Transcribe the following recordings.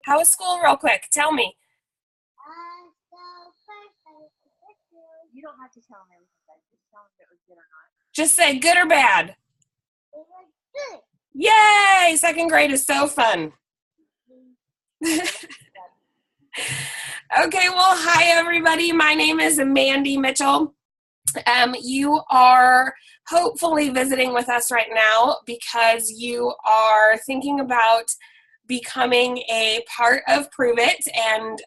How was school real quick? Tell me. So first I was you don't have to tell them everything, but just tell them if it was good or not. Just say good or bad. It was good. Yay! Second grade is so fun. Okay, well, hi everybody. My name is Mandy Mitchell. You are hopefully visiting with us right now because you are thinking about becoming a part of Prüver and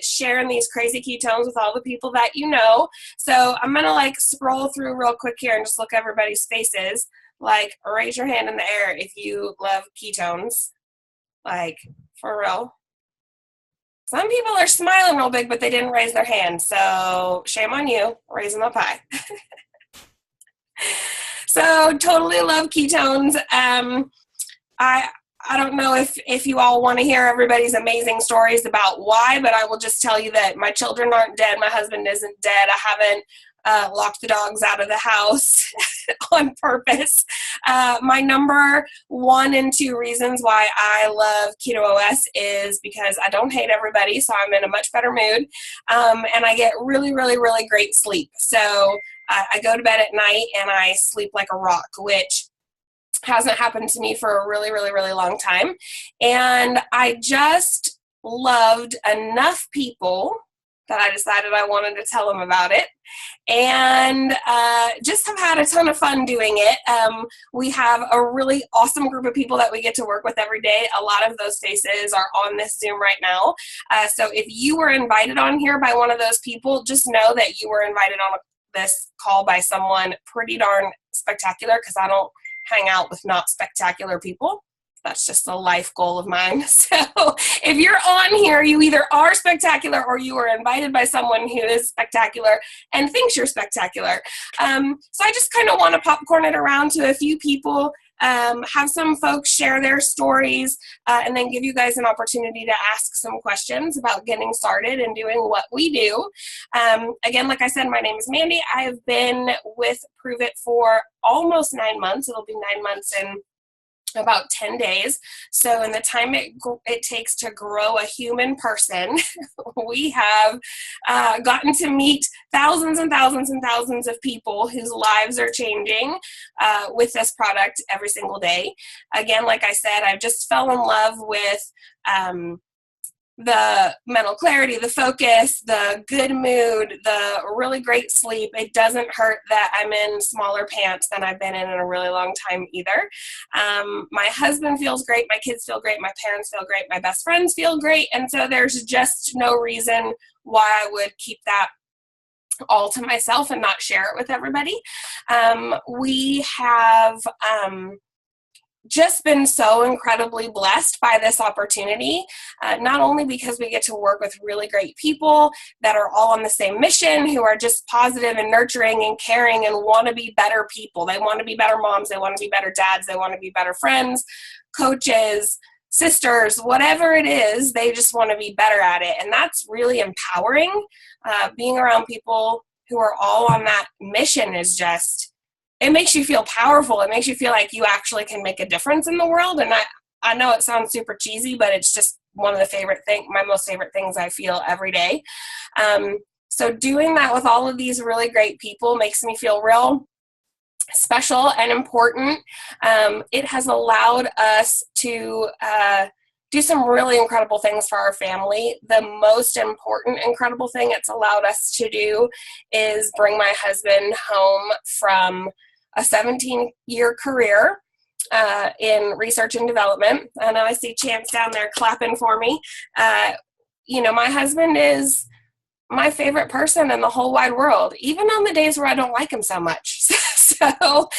sharing these crazy ketones with all the people that you know. So I'm gonna scroll through real quick here and just look at everybody's faces. Raise your hand in the air if you love ketones. For real. Some people are smiling real big, but they didn't raise their hand. So shame on you, raising up high. So totally love ketones. I don't know if you all want to hear everybody's amazing stories about why, but I will just tell you that my children aren't dead. My husband isn't dead. I haven't locked the dogs out of the house on purpose. My number 1 and 2 reasons why I love Keto OS is because I don't hate everybody, so I'm in a much better mood, and I get really, really, really great sleep. So I go to bed at night and I sleep like a rock, which hasn't happened to me for a really, really, really long time. And I just loved enough people that I decided I wanted to tell them about it, and just have had a ton of fun doing it. We have a really awesome group of people that we get to work with every day. A lot of those faces are on this Zoom right now. So if you were invited on here by one of those people, just know that you were invited on this call by someone pretty darn spectacular, because I don't hang out with not spectacular people. That's just a life goal of mine. So if you're on here, you either are spectacular or you are invited by someone who is spectacular and thinks you're spectacular. So I just kind of want to popcorn it around to a few people, have some folks share their stories, and then give you guys an opportunity to ask some questions about getting started and doing what we do. Again, like I said, my name is Mandy. I have been with Prüver for almost 9 months. It'll be 9 months in about 10 days. So in the time it takes to grow a human person, we have gotten to meet thousands and thousands and thousands of people whose lives are changing with this product every single day. Again, like I said, I just fell in love with the mental clarity, the focus, the good mood, the really great sleep. It doesn't hurt that I'm in smaller pants than I've been in a really long time either. My husband feels great, my kids feel great, my parents feel great, my best friends feel great, and so there's just no reason why I would keep that all to myself and not share it with everybody. We have just been so incredibly blessed by this opportunity, not only because we get to work with really great people that are all on the same mission, who are just positive and nurturing and caring and want to be better people. They want to be better moms, they want to be better dads, they want to be better friends, coaches, sisters, whatever it is, they just want to be better at it. And that's really empowering. Being around people who are all on that mission is just, it makes you feel powerful. It makes you feel like you actually can make a difference in the world. And I know it sounds super cheesy, but it's just one of my most favorite things I feel every day. So doing that with all of these really great people makes me feel real special and important. It has allowed us to do some really incredible things for our family. The most important incredible thing it's allowed us to do is bring my husband home from a 17-year career in research and development. I know I see Chance down there clapping for me. My husband is my favorite person in the whole wide world, even on the days where I don't like him so much. So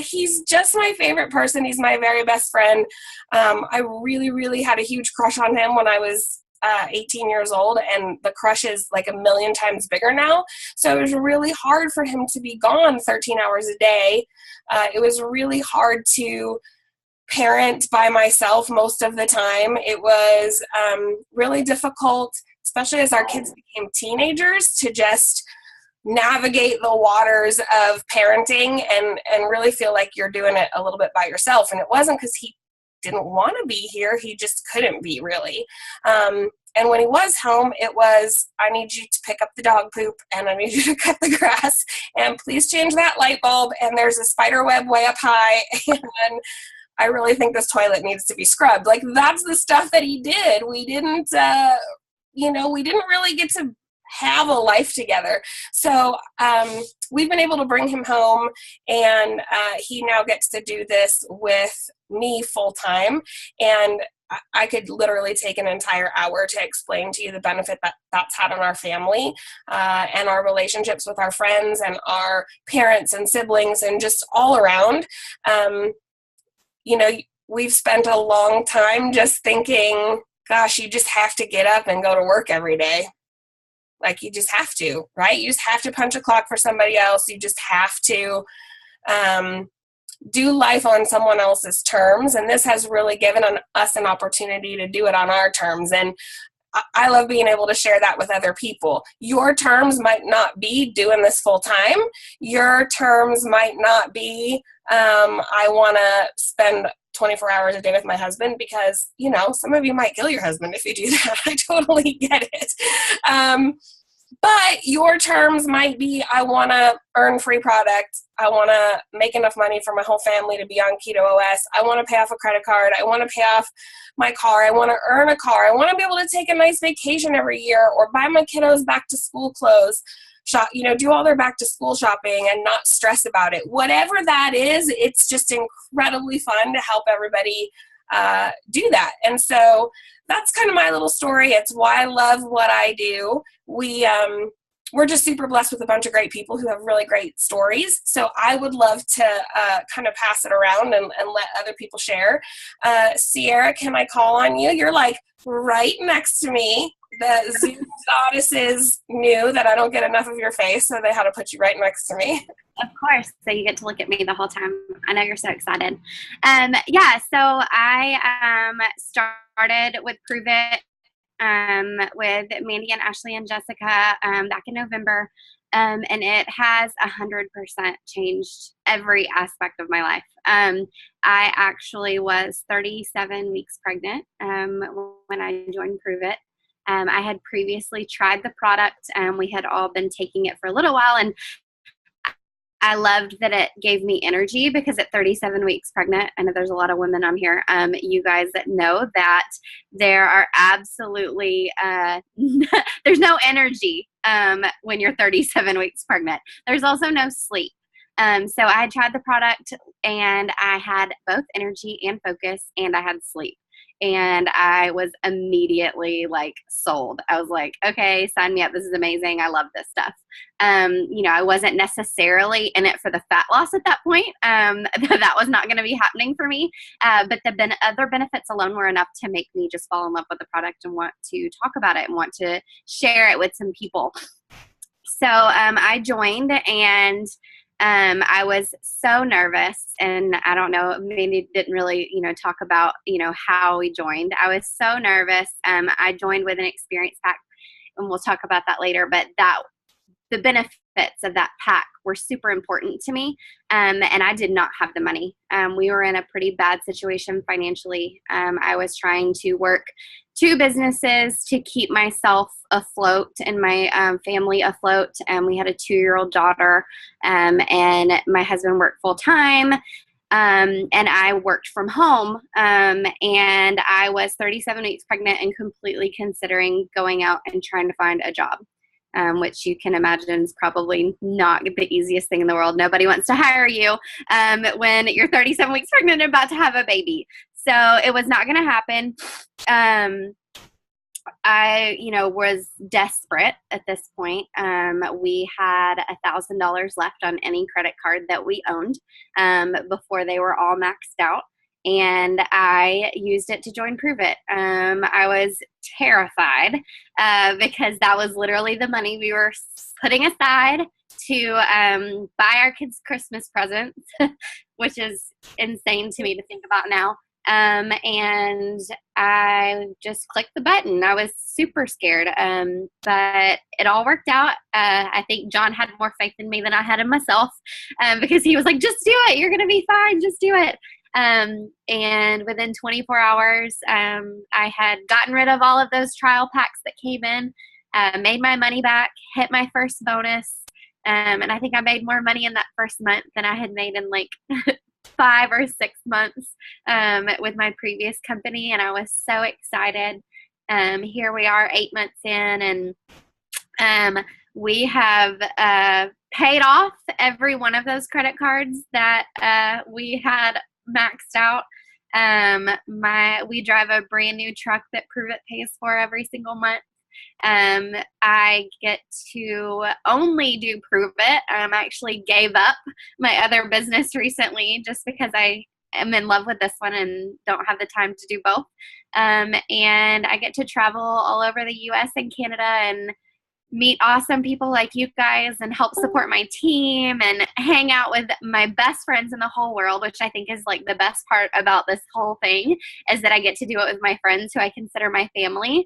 he's just my favorite person. He's my very best friend. I really, really had a huge crush on him when I was 18 years old, and the crush is like a million times bigger now. So it was really hard for him to be gone 13 hours a day. It was really hard to parent by myself most of the time. It was really difficult, especially as our kids became teenagers, to just navigate the waters of parenting and really feel like you're doing it a little bit by yourself. And it wasn't because he didn't want to be here. He just couldn't be, really. And when he was home, it was, I need you to pick up the dog poop, and I need you to cut the grass, and please change that light bulb, and there's a spider web way up high, and I really think this toilet needs to be scrubbed. Like, that's the stuff that he did. We didn't, we didn't really get to have a life together. So we've been able to bring him home, and he now gets to do this with me full time. And I could literally take an entire hour to explain to you the benefit that that's had on our family and our relationships with our friends and our parents and siblings and just all around. We've spent a long time just thinking, gosh, you just have to get up and go to work every day. Like, you just have to, right? You just have to punch a clock for somebody else. You just have to do life on someone else's terms. And this has really given us an opportunity to do it on our terms. And I love being able to share that with other people. Your terms might not be doing this full time. Your terms might not be, I want to spend 24 hours a day with my husband, because, some of you might kill your husband if you do that. I totally get it. But your terms might be, I want to earn free product. I want to make enough money for my whole family to be on Keto OS. I want to pay off a credit card. I want to pay off my car. I want to earn a car. I want to be able to take a nice vacation every year, or buy my kiddos back to school clothes, do all their back to school shopping and not stress about it. Whatever that is, it's just incredibly fun to help everybody do that. And so that's kind of my little story. It's why I love what I do. We're just super blessed with a bunch of great people who have really great stories. So I would love to kind of pass it around and let other people share. Sierra, can I call on you? You're like right next to me. The Zoom goddesses knew that I don't get enough of your face, so they had to put you right next to me. Of course. So you get to look at me the whole time. I know you're so excited. So I started with Prüver with Mandy and Ashley and Jessica back in November. And it has 100% changed every aspect of my life. I actually was 37 weeks pregnant when I joined Prüver. I had previously tried the product, and we had all been taking it for a little while, and I loved that it gave me energy, because at 37 weeks pregnant, I know there's a lot of women on here, you guys that know that there are absolutely, there's no energy when you're 37 weeks pregnant. There's also no sleep. So I had tried the product, and I had both energy and focus, and I had sleep. And I was immediately sold. I was like, okay, sign me up. This is amazing. I love this stuff. I wasn't necessarily in it for the fat loss at that point. That was not going to be happening for me. But the other benefits alone were enough to make me just fall in love with the product and want to talk about it and want to share it with some people. So I joined, and I was so nervous, and I don't know, Mandy didn't really, talk about, how we joined. I was so nervous. I joined with an experience pack, and we'll talk about that later, but the benefits of that pack were super important to me. And I did not have the money. We were in a pretty bad situation financially. I was trying to work 2 businesses to keep myself afloat and my family afloat. We had a 2-year-old daughter, and my husband worked full time. And I worked from home, and I was 37 weeks pregnant and completely considering going out and trying to find a job. Which you can imagine is probably not the easiest thing in the world. Nobody wants to hire you when you're 37 weeks pregnant and about to have a baby. So it was not going to happen. I, was desperate at this point. We had $1,000 left on any credit card that we owned before they were all maxed out. And I used it to join Prüver. I was terrified because that was literally the money we were putting aside to buy our kids Christmas presents, which is insane to me to think about now. And I just clicked the button. I was super scared, but it all worked out. I think John had more faith in me than I had in myself, because he was like, just do it. You're going to be fine. Just do it. And within 24 hours, I had gotten rid of all of those trial packs that came in, made my money back, hit my first bonus. And I think I made more money in that first month than I had made in like 5 or 6 months with my previous company. And I was so excited. Here we are 8 months in, and we have paid off every one of those credit cards that we had maxed out. We drive a brand new truck that Prüver pays for every single month. I get to only do Prüver. I actually gave up my other business recently just because I am in love with this one and don't have the time to do both. And I get to travel all over the US and Canada and meet awesome people like you guys and help support my team and hang out with my best friends in the whole world, which I think is like the best part about this whole thing, is that I get to do it with my friends who I consider my family.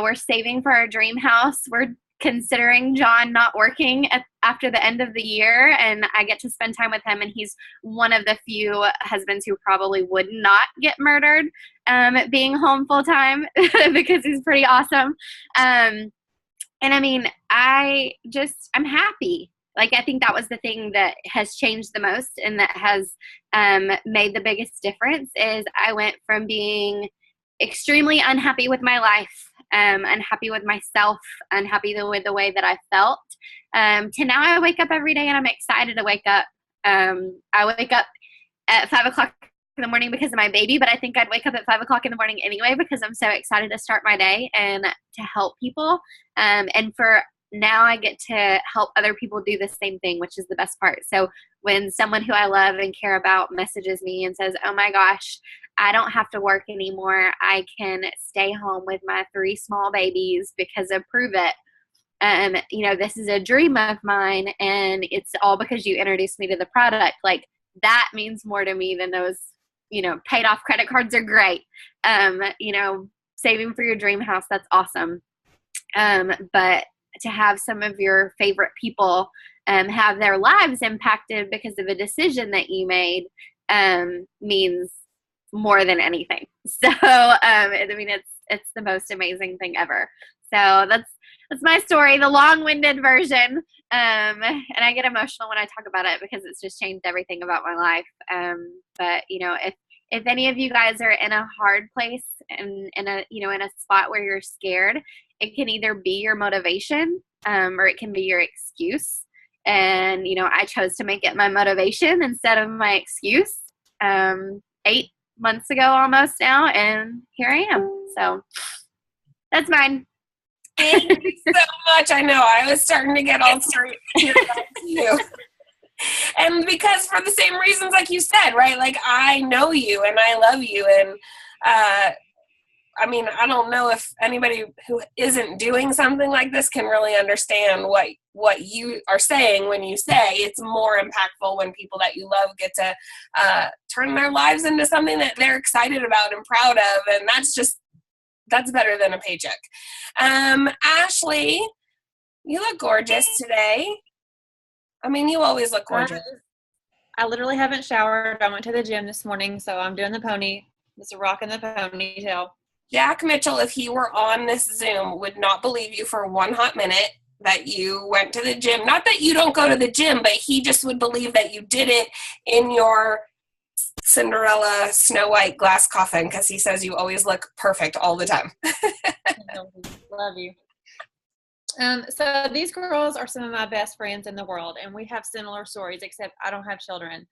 We're saving for our dream house. We're considering John not working after the end of the year, and I get to spend time with him, and he's one of the few husbands who probably would not get murdered being home full time because he's pretty awesome. And I mean, I'm happy. Like, I think that was the thing that has changed the most and that has made the biggest difference is I went from being extremely unhappy with my life, unhappy with myself, unhappy with the way that I felt, to now I wake up every day and I'm excited to wake up. I wake up at 5 o'clock in the morning because of my baby, but I think I'd wake up at 5 o'clock in the morning anyway because I'm so excited to start my day and to help people. And for now I get to help other people do the same thing, which is the best part. So when someone who I love and care about messages me and says, oh my gosh, I don't have to work anymore. I can stay home with my 3 small babies because of Prüver. This is a dream of mine and it's all because you introduced me to the product. Like, that means more to me than those, paid off credit cards are great. Saving for your dream house, that's awesome. But to have some of your favorite people have their lives impacted because of a decision that you made means more than anything. So, it's the most amazing thing ever. So that's my story, the long-winded version. And I get emotional when I talk about it because it's just changed everything about my life. But if any of you guys are in a hard place and in a spot where you're scared, it can either be your motivation, or it can be your excuse. And, I chose to make it my motivation instead of my excuse, 8 months ago almost now, and here I am. So that's mine. Thank you so much. I know I was starting to get all stirred here back to you. And because for the same reasons, like you said, right? Like, I know you and I love you. And, I don't know if anybody who isn't doing something like this can really understand what you are saying when you say it's more impactful when people that you love get to turn their lives into something that they're excited about and proud of. And that's better than a paycheck. Ashley, you look gorgeous today. You always look gorgeous. I literally haven't showered. I went to the gym this morning, so I'm doing the pony. Just rocking the ponytail. Jack Mitchell, if he were on this Zoom, would not believe you for one hot minute that you went to the gym. Not that you don't go to the gym, but he just would believe that you did it in your Cinderella Snow White glass coffin because he says you always look perfect all the time. Love you. So these girls are some of my best friends in the world, and we have similar stories, except I don't have children.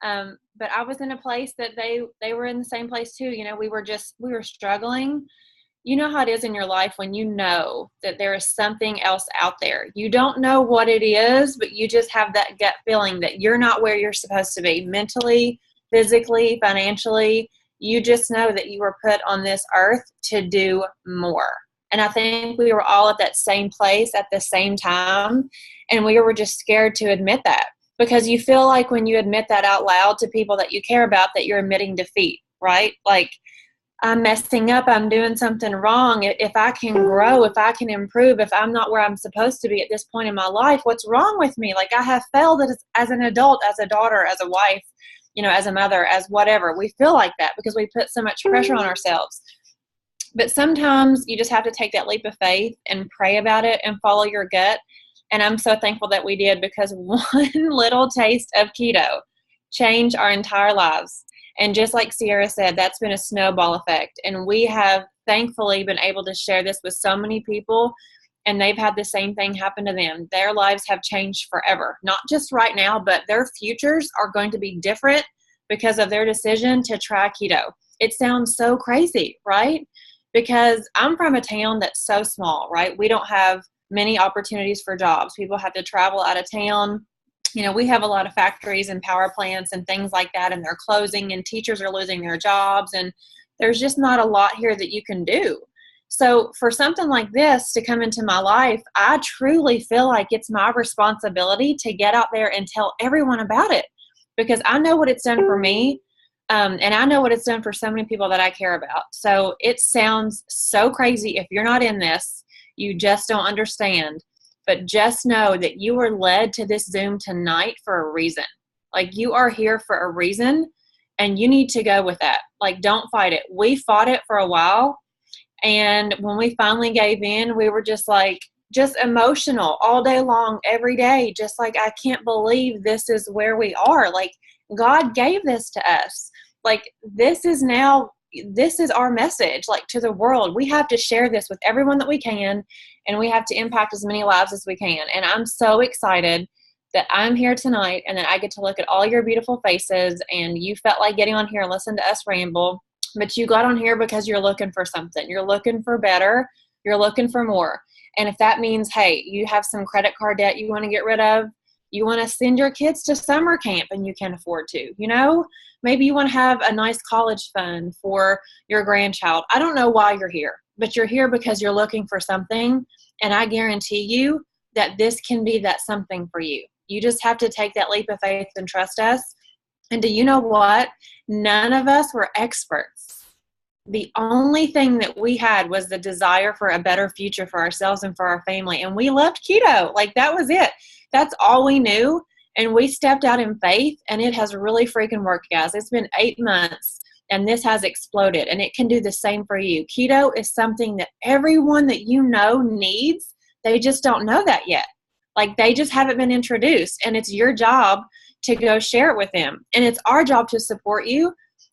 But I was in a place that they were in the same place too. We were struggling. You know how it is in your life when you know that there is something else out there. You don't know what it is, but you just have that gut feeling that you're not where you're supposed to be mentally, physically, financially. You just know that you were put on this earth to do more. And I think we were all at that same place at the same time. And we were just scared to admit that, because you feel like when you admit that out loud to people that you care about, that you're admitting defeat, right? Like, I'm messing up, I'm doing something wrong. If I can grow, if I can improve, if I'm not where I'm supposed to be at this point in my life, what's wrong with me? Like, I have failed as an adult, as a daughter, as a wife. as a mother, as whatever. We feel like that because we put so much pressure on ourselves. But sometimes you just have to take that leap of faith and pray about it and follow your gut. And I'm so thankful that we did, because one little taste of keto changed our entire lives. And just like Sierra said, that's been a snowball effect. And we have thankfully been able to share this with so many people, and they've had the same thing happen to them. Their lives have changed forever, not just right now, but their futures are going to be different because of their decision to try keto. It sounds so crazy, right? Because I'm from a town that's so small, right? We don't have many opportunities for jobs. People have to travel out of town. We have a lot of factories and power plants and things like that, and they're closing, and teachers are losing their jobs, and there's just not a lot here that you can do. So for something like this to come into my life, I truly feel like it's my responsibility to get out there and tell everyone about it, because I know what it's done for me. And I know what it's done for so many people that I care about. So it sounds so crazy. If you're not in this, you just don't understand. But just know that you were led to this Zoom tonight for a reason. Like, you are here for a reason, and you need to go with that. Like, don't fight it. We fought it for a while. And when we finally gave in, we were just emotional all day long, every day. Just like, I can't believe this is where we are. Like, God gave this to us. Like, this is our message, like, to the world. We have to share this with everyone that we can, and we have to impact as many lives as we can. And I'm so excited that I'm here tonight and that I get to look at all your beautiful faces, and you felt like getting on here and listen to us ramble, but you got on here because you're looking for something. You're looking for better. You're looking for more. And if that means, hey, you have some credit card debt you want to get rid of, you want to send your kids to summer camp and you can't afford to, maybe you want to have a nice college fund for your grandchild. I don't know why you're here, but you're here because you're looking for something. And I guarantee you that this can be that something for you. You just have to take that leap of faith and trust us. And do you know what? None of us were experts. The only thing that we had was the desire for a better future for ourselves and for our family. And we loved keto. Like, that was it. That's all we knew. And we stepped out in faith, and it has really freaking worked, guys. It's been 8 months, and this has exploded, and it can do the same for you. Keto is something that everyone that you know needs. They just don't know that yet. Like, they just haven't been introduced, and it's your job to go share it with them. And it's our job to support you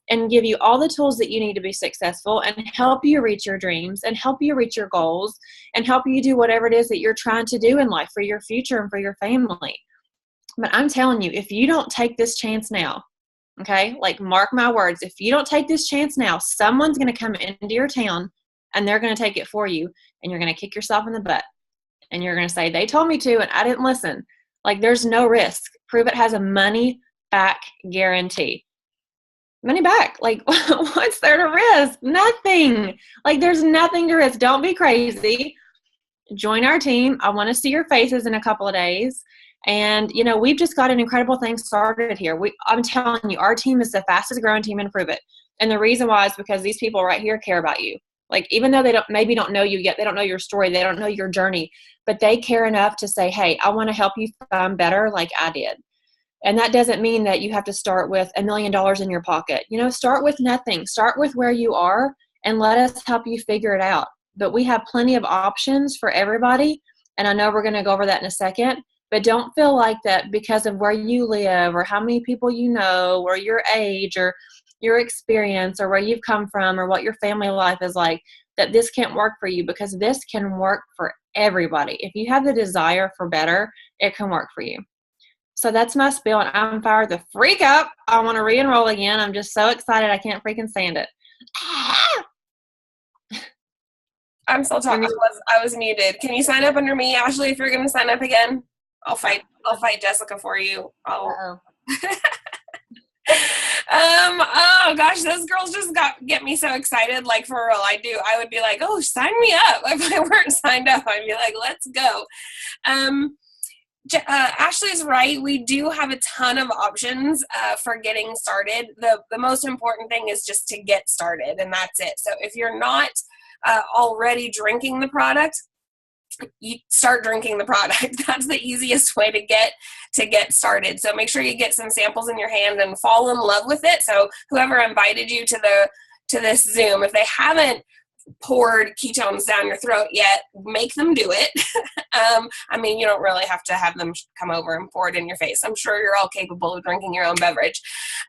and give you all the tools that you need to be successful, and help you reach your dreams, and help you reach your goals, and help you do whatever it is that you're trying to do in life for your future and for your family. But I'm telling you, if you don't take this chance now, okay, like, mark my words, if you don't take this chance now, someone's going to come into your town and they're going to take it for you, and you're going to kick yourself in the butt, and you're going to say, they told me to and I didn't listen. Like, there's no risk. Prüver has a money back guarantee. Money back. Like, what's there to risk? Nothing. Like, there's nothing to risk. Don't be crazy. Join our team. I want to see your faces in a couple of days. And, we've just got an incredible thing started here. I'm telling you, our team is the fastest growing team in Prüver. And the reason why is because these people right here care about you. Like, even though they don't know you yet, they don't know your story, they don't know your journey, but they care enough to say, hey, I want to help you find better like I did. And that doesn't mean that you have to start with $1 million in your pocket. Start with nothing. Start with where you are and let us help you figure it out. But we have plenty of options for everybody. And I know we're going to go over that in a second. But don't feel like that because of where you live or how many people you know or your age or your experience or where you've come from or what your family life is like, that this can't work for you, because this can work for everybody. If you have the desire for better, it can work for you. So that's my spiel, and I'm fired the freak up. I want to re-enroll again. I'm just so excited. I can't freaking stand it. I'm still talking. I was muted. Can you sign up under me, Ashley, if you're going to sign up again? I'll fight Jessica for you. Oh gosh, those girls just get me so excited. Like, for real, I would be like, oh, sign me up. If I weren't signed up, I'd be like, let's go. Ashley's right. We do have a ton of options for getting started. The most important thing is just to get started, and that's it. So if you're not already drinking the product, you start drinking the product. That's the easiest way to get started. So make sure you get some samples in your hand and fall in love with it. So whoever invited you to this Zoom, if they haven't poured ketones down your throat yet, make them do it. I mean, you don't really have to have them come over and pour it in your face. I'm sure you're all capable of drinking your own beverage.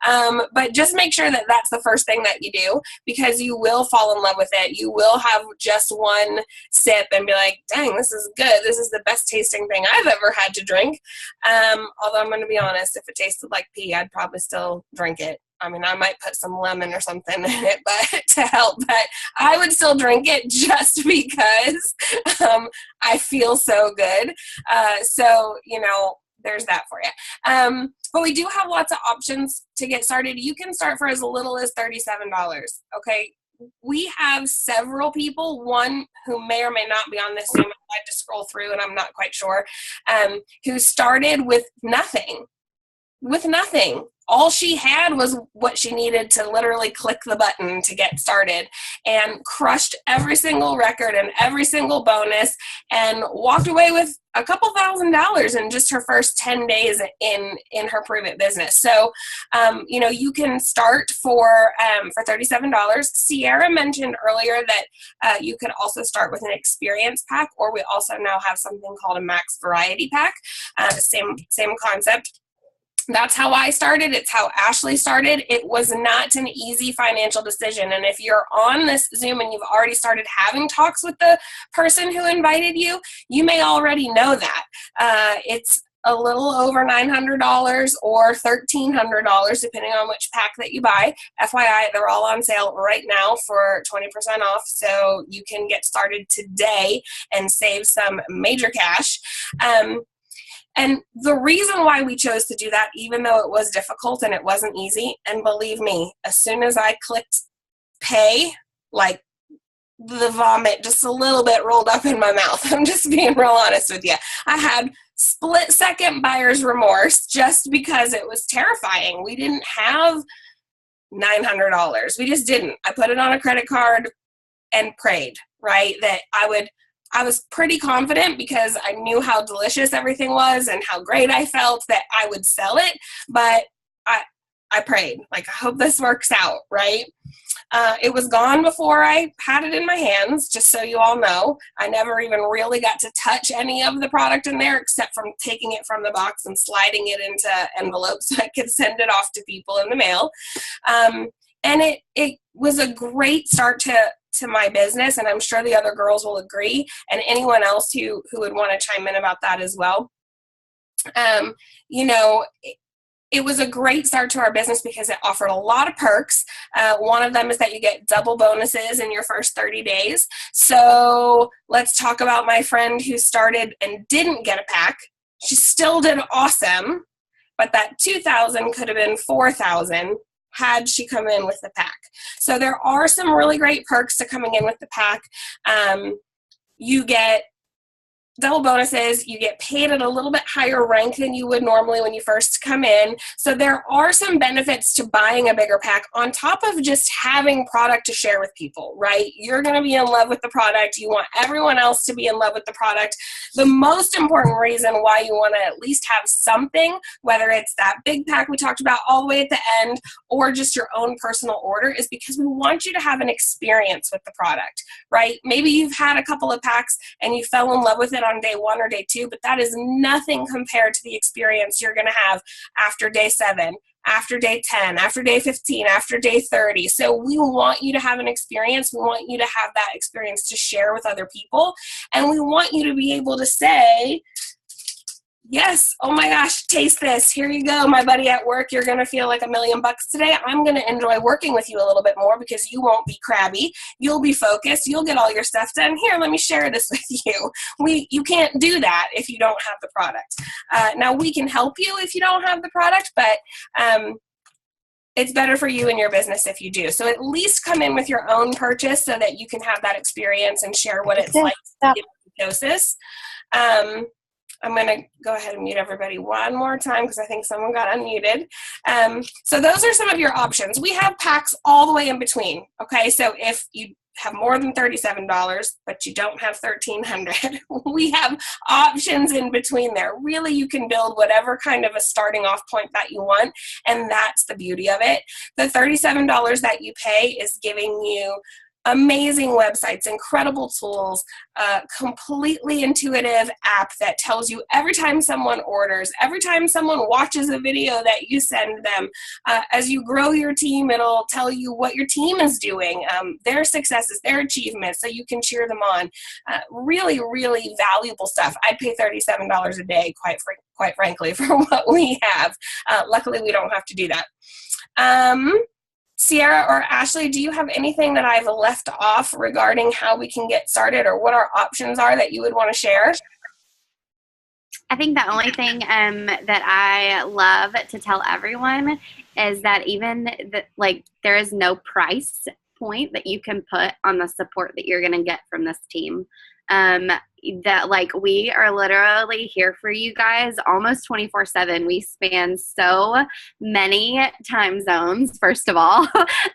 But just make sure that that's the first thing that you do, because you will fall in love with it. You will have just one sip and be like, dang, this is good. This is the best tasting thing I've ever had to drink. Although I'm going to be honest, if it tasted like pee, I'd probably still drink it. I mean, I might put some lemon or something in it, but to help, but I would still drink it just because I feel so good. So, you know, there's that for you. But we do have lots of options to get started. You can start for as little as $37. Okay. We have several people, one who may or may not be on this Zoom, I had to scroll through and I'm not quite sure, who started with nothing. All she had was what she needed to literally click the button to get started, and crushed every single record and every single bonus and walked away with a couple $1,000s in just her first 10 days in her Prüver business. So, you know, you can start for $37. Sierra mentioned earlier that you could also start with an experience pack, or we also now have something called a max variety pack. Same concept. That's how I started. It's how Ashley started. It was not an easy financial decision. And if you're on this Zoom and you've already started having talks with the person who invited you, you may already know that. It's a little over $900 or $1,300, depending on which pack that you buy. FYI, they're all on sale right now for 20% off. So you can get started today and save some major cash. And the reason why we chose to do that, even though it was difficult and it wasn't easy, and believe me, as soon as I clicked pay, like the vomit just a little bit rolled up in my mouth. I'm just being real honest with you. I had split-second buyer's remorse just because it was terrifying. We didn't have $900. We just didn't. I put it on a credit card and prayed, right, that I was pretty confident because I knew how delicious everything was and how great I felt that I would sell it, but I prayed, like, I hope this works out, right? It was gone before I had it in my hands, just so you all know. I never even really got to touch any of the product in there except from taking it from the box and sliding it into envelopes so I could send it off to people in the mail. And it was a great start to my business, and I'm sure the other girls will agree, and anyone else who would want to chime in about that as well. You know, it was a great start to our business because it offered a lot of perks. One of them is that you get double bonuses in your first 30 days. So let's talk about my friend who started and didn't get a pack. She still did awesome, but that $2,000 could have been $4,000 had she come in with the pack. So there are some really great perks to coming in with the pack. You get double bonuses, you get paid at a little bit higher rank than you would normally when you first come in. So there are some benefits to buying a bigger pack on top of just having product to share with people, right? You're going to be in love with the product. You want everyone else to be in love with the product. The most important reason why you want to at least have something, whether it's that big pack we talked about all the way at the end or just your own personal order, is because we want you to have an experience with the product, right? Maybe you've had a couple of packs and you fell in love with it on day 1 or day 2, but that is nothing compared to the experience you're going to have after day 7, after day 10, after day 15, after day 30. So we want you to have an experience. We want you to have that experience to share with other people. And we want you to be able to say, yes, oh my gosh, taste this. Here you go, my buddy at work. You're going to feel like $1 million today. I'm going to enjoy working with you a little bit more because you won't be crabby. You'll be focused. You'll get all your stuff done. Here, let me share this with you. You can't do that if you don't have the product. Now, we can help you if you don't have the product, but it's better for you and your business if you do. So at least come in with your own purchase so that you can have that experience and share what it's like to get ketosis. I'm going to go ahead and mute everybody one more time because I think someone got unmuted. So those are some of your options. We have packs all the way in between. Okay, so if you have more than $37, but you don't have $1,300. We have options in between there. Really, you can build whatever kind of a starting off point that you want, and that's the beauty of it. The $37 that you pay is giving you amazing websites, incredible tools, completely intuitive app that tells you every time someone orders, every time someone watches a video that you send them. As you grow your team, it'll tell you what your team is doing, their successes, their achievements, so you can cheer them on. Really, really valuable stuff. I'd pay $37 a day, quite frankly, for what we have. Luckily, we don't have to do that. Sierra or Ashley, do you have anything that I've left off regarding how we can get started or what our options are that you would want to share? I think the only thing that I love to tell everyone is that even there is no price point that you can put on the support that you're going to get from this team. That we are literally here for you guys almost 24/7. We span so many time zones, first of all.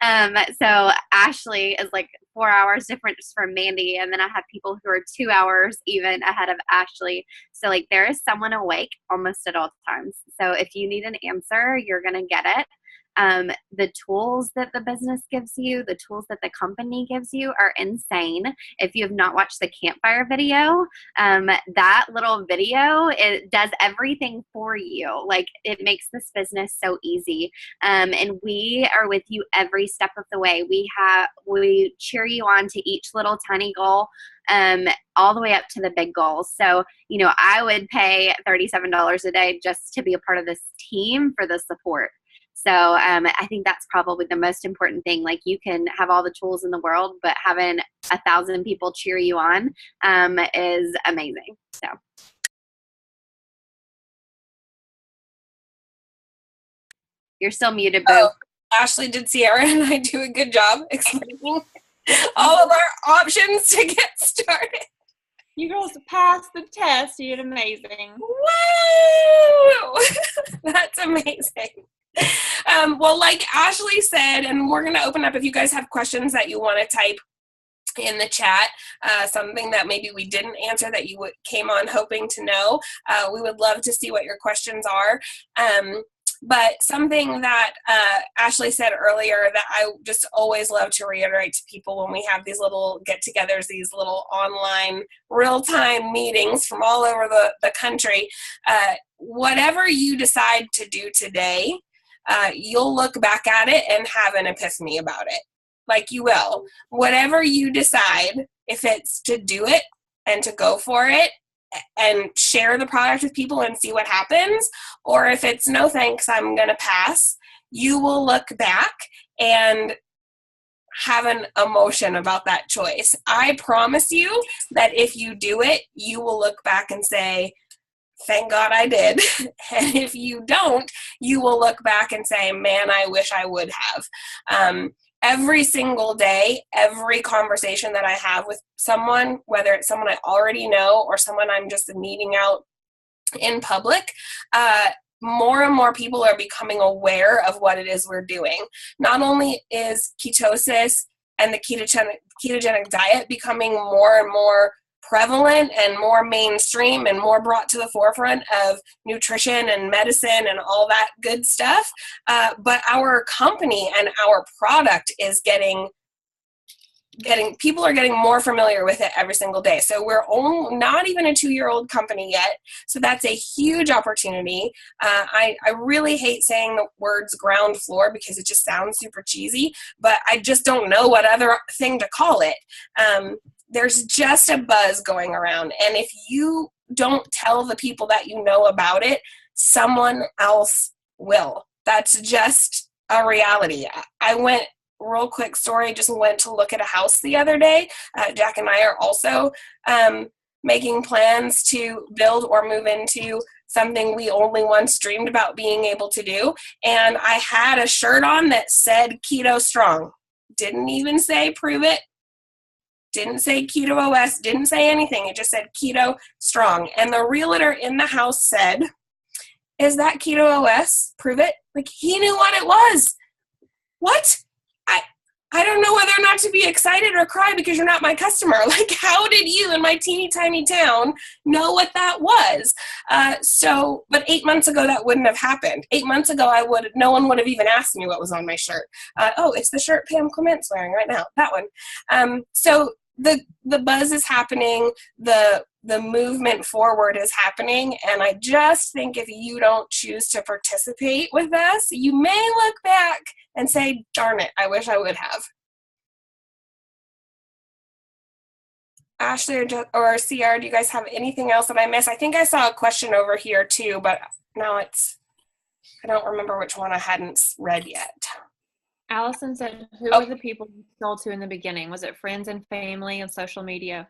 So Ashley is 4 hours different just from Mandy, and then I have people who are 2 hours even ahead of Ashley. So there is someone awake almost at all times. So if you need an answer, you're gonna get it. The tools that the business gives you, the tools that the company gives you are insane. If you have not watched the campfire video, that little video, it does everything for you. It makes this business so easy. And we are with you every step of the way. We cheer you on to each little tiny goal, all the way up to the big goals. So, I would pay $37 a day just to be a part of this team for the support. So I think that's probably the most important thing. You can have all the tools in the world, but having 1,000 people cheer you on is amazing. So. You're still muted, Boo. Oh, Ashley, did Sierra and I do a good job explaining all of our options to get started? You girls passed the test. You did amazing. Woo! That's amazing. Well, like Ashley said, and we're going to open up if you guys have questions that you want to type in the chat, something that maybe we didn't answer that you came on hoping to know. We would love to see what your questions are. But something that Ashley said earlier that I just always love to reiterate to people when we have these little get-togethers, these little online real-time meetings from all over the country, whatever you decide to do today, you'll look back at it and have an epiphany about it. You will. Whatever you decide, if it's to do it and to go for it and share the product with people and see what happens, or if it's no thanks, I'm going to pass, you will look back and have an emotion about that choice. I promise you that if you do it, you will look back and say, thank God I did. And if you don't, you will look back and say, man, I wish I would have. Every single day, every conversation that I have with someone, whether it's someone I already know or someone I'm just meeting out in public, more and more people are becoming aware of what it is we're doing. Not only is ketosis and the ketogenic diet becoming more and more prevalent and more mainstream and more brought to the forefront of nutrition and medicine and all that good stuff, but our company and our product is people are getting more familiar with it every single day. So we're not even a 2-year-old company yet. So that's a huge opportunity. I really hate saying the words ground floor because it just sounds super cheesy, but I just don't know what other thing to call it. There's just a buzz going around. And if you don't tell the people that you know about it, someone else will. That's just a reality. I went, real quick story, just went to look at a house the other day. Jack and I are also making plans to build or move into something we only once dreamed about being able to do. And I had a shirt on that said Keto Strong. Didn't even say Prove It. Didn't say Keto OS, didn't say anything. It just said Keto Strong. And the realtor in the house said, is that Keto OS? Prove It? He knew what it was. What? I don't know whether or not to be excited or cry because you're not my customer. Like, how did you in my teeny tiny town know what that was? But 8 months ago, that wouldn't have happened. 8 months ago, no one would have even asked me what was on my shirt. Oh, it's the shirt Pam Clement's wearing right now, that one. So the buzz is happening, the movement forward is happening, and I just think if you don't choose to participate with us, you may look back and say, darn it, I wish I would have. Ashley or CR, do you guys have anything else that I missed? I think I saw a question over here too, but now I don't remember which one I hadn't read yet. Allison said, who were the people you sold to in the beginning? Was it friends and family and social media?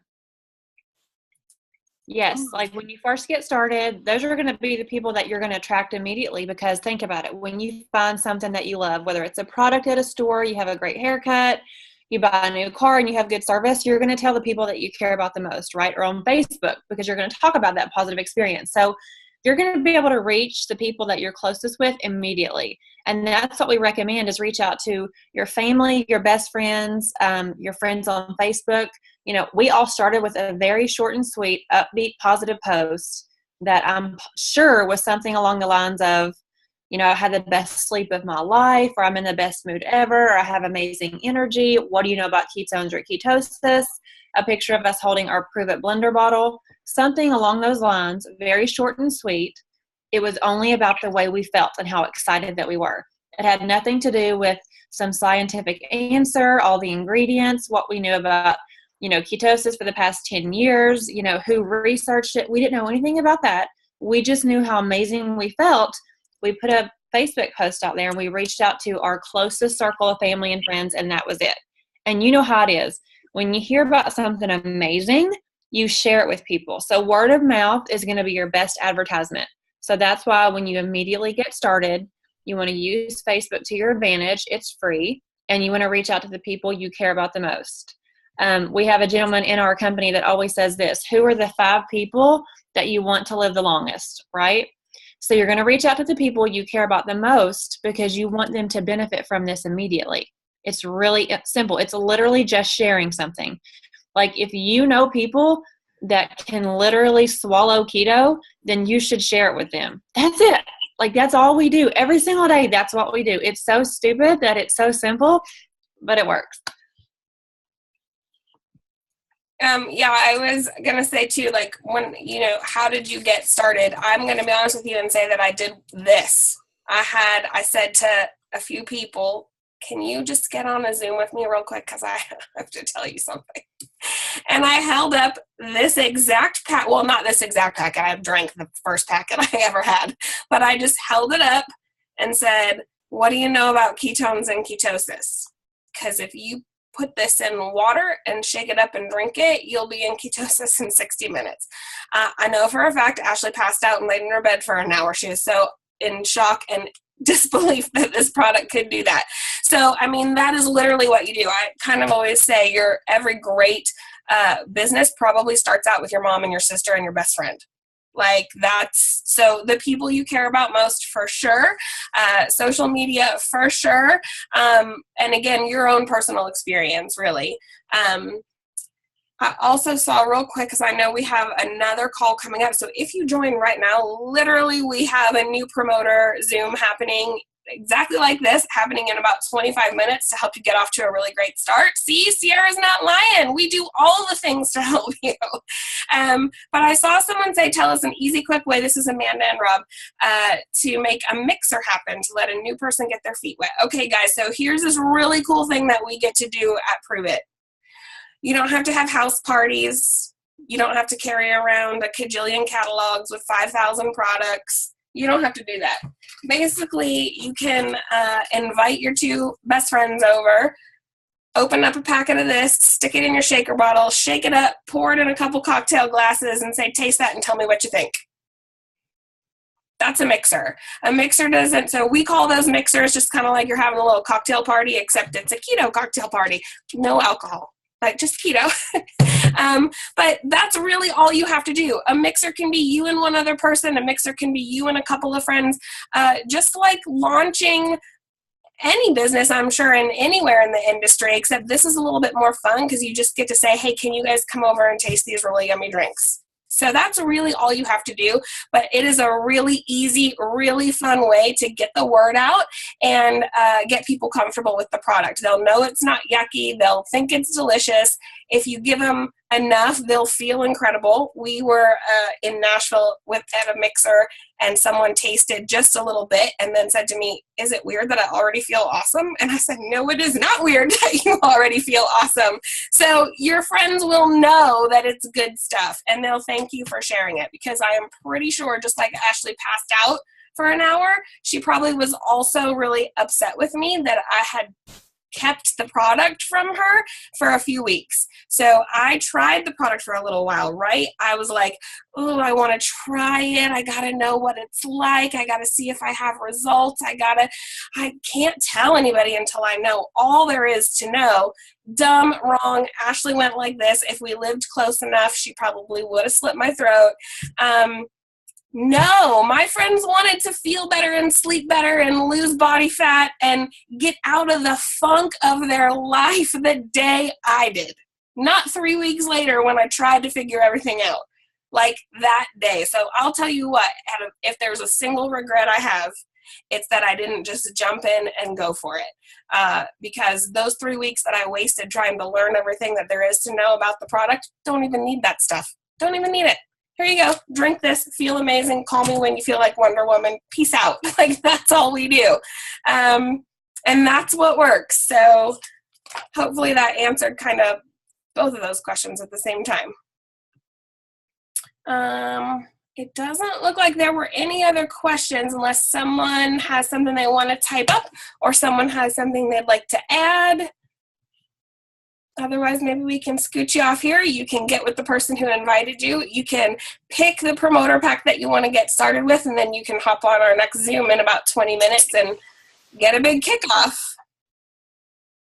Yes, like when you first get started, those are going to be the people that you're going to attract immediately, because think about it. When you find something that you love, whether it's a product at a store, you have a great haircut, you buy a new car and you have good service, you're going to tell the people that you care about the most, right? Or on Facebook, because you're going to talk about that positive experience. So you're going to be able to reach the people that you're closest with immediately. And that's what we recommend, is reach out to your family, your best friends, your friends on Facebook. You know, we all started with a very short and sweet, upbeat, positive post that I'm sure was something along the lines of, you know, I had the best sleep of my life, or I'm in the best mood ever, or I have amazing energy. What do you know about ketones or ketosis? A picture of us holding our Prüver blender bottle, something along those lines, very short and sweet. It was only about the way we felt and how excited that we were. It had nothing to do with some scientific answer, all the ingredients, what we knew about, you know, ketosis for the past 10 years, you know, who researched it. We didn't know anything about that. We just knew how amazing we felt. We put a Facebook post out there and we reached out to our closest circle of family and friends, and that was it. And you know how it is. When you hear about something amazing, you share it with people. So word of mouth is going to be your best advertisement. So that's why when you immediately get started, you want to use Facebook to your advantage. It's free. And you want to reach out to the people you care about the most. We have a gentleman in our company that always says this: who are the 5 people that you want to live the longest, right? So you're going to reach out to the people you care about the most because you want them to benefit from this immediately. It's really simple. It's literally just sharing something. Like if you know people that can literally swallow keto, then you should share it with them. That's it. Like that's all we do every single day. That's what we do. It's so stupid that it's so simple, but it works. Yeah, I was going to say too, like when, you know, how did you get started? I'm going to be honest with you and say that I did this. I said to a few people, can you just get on a Zoom with me real quick? Cause I have to tell you something. And I held up this exact pack. Well, not this exact packet. I drank the first packet I ever had, but I just held it up and said, what do you know about ketones and ketosis? Cause if you put this in water and shake it up and drink it, you'll be in ketosis in 60 minutes. I know for a fact Ashley passed out and laid in her bed for an hour. She was so in shock and disbelief that this product could do that. So, I mean, that is literally what you do. I kind of always say every great business probably starts out with your mom and your sister and your best friend. Like that's, so the people you care about most for sure, social media for sure, and again, your own personal experience really. I also saw real quick, because I know we have another call coming up, so if you join right now, literally we have a new promoter Zoom happening exactly like this, happening in about 25 minutes to help you get off to a really great start. See, Sierra's not lying. We do all the things to help you. But I saw someone say, tell us an easy, quick way, this is Amanda and Rob, to make a mixer happen, to let a new person get their feet wet. Okay, guys, so here's this really cool thing that we get to do at Prove It. You don't have to have house parties. You don't have to carry around a cajillion catalogs with 5,000 products. You don't have to do that. Basically, you can invite your 2 best friends over, open up a packet of this, stick it in your shaker bottle, shake it up, pour it in a couple cocktail glasses, and say, taste that and tell me what you think. That's a mixer. A mixer doesn't, so we call those mixers just kind of like you're having a little cocktail party, except it's a keto cocktail party. No alcohol. Like just keto. But that's really all you have to do. A mixer can be you and one other person. A mixer can be you and a couple of friends. Just like launching any business, I'm sure, and anywhere in the industry, except this is a little bit more fun because you just get to say, hey, can you guys come over and taste these really yummy drinks? So that's really all you have to do, but it is a really easy, really fun way to get the word out and get people comfortable with the product. They'll know it's not yucky. They'll think it's delicious. If you give them enough, they'll feel incredible. We were in Nashville at a mixer, and someone tasted just a little bit and then said to me, is it weird that I already feel awesome? And I said, no, it is not weird that you already feel awesome. So your friends will know that it's good stuff, and they'll thank you for sharing it, because I am pretty sure, just like Ashley passed out for an hour, she probably was also really upset with me that I had kept the product from her for a few weeks. So I tried the product for a little while, right? I was like, oh, I want to try it. I got to know what it's like. I got to see if I have results. I can't tell anybody until I know all there is to know. Dumb, wrong. Ashley went like this. If we lived close enough, she probably would have slit my throat. No, my friends wanted to feel better and sleep better and lose body fat and get out of the funk of their life the day I did. Not 3 weeks later when I tried to figure everything out. Like that day. So I'll tell you what, if there's a single regret I have, it's that I didn't just jump in and go for it. Because those 3 weeks that I wasted trying to learn everything that there is to know about the product, don't even need that stuff. Don't even need it. Here you go. Drink this. Feel amazing. Call me when you feel like Wonder Woman. Peace out. Like, that's all we do. And that's what works. So hopefully that answered kind of both of those questions at the same time. It doesn't look like there were any other questions unless someone has something they want to type up or someone has something they'd like to add. Otherwise, maybe we can scoot you off here. You can get with the person who invited you. You can pick the promoter pack that you want to get started with, and then you can hop on our next Zoom in about 20 minutes and get a big kickoff.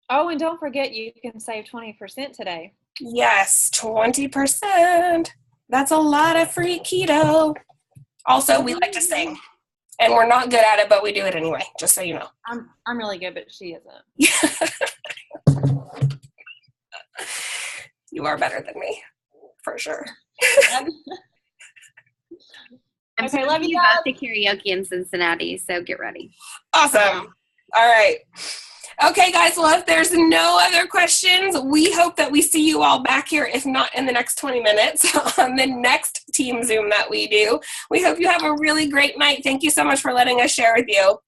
Oh, and don't forget, you can save 20% today. Yes, 20%. That's a lot of free keto. Also, we like to sing, and we're not good at it, but we do it anyway, just so you know. I'm really good, but she isn't. You are better than me, for sure. Okay, love you both to karaoke in Cincinnati, so get ready. Awesome. All right. Okay, guys, well, if there's no other questions, we hope that we see you all back here, if not in the next 20 minutes, on the next team Zoom that we do. We hope you have a really great night. Thank you so much for letting us share with you.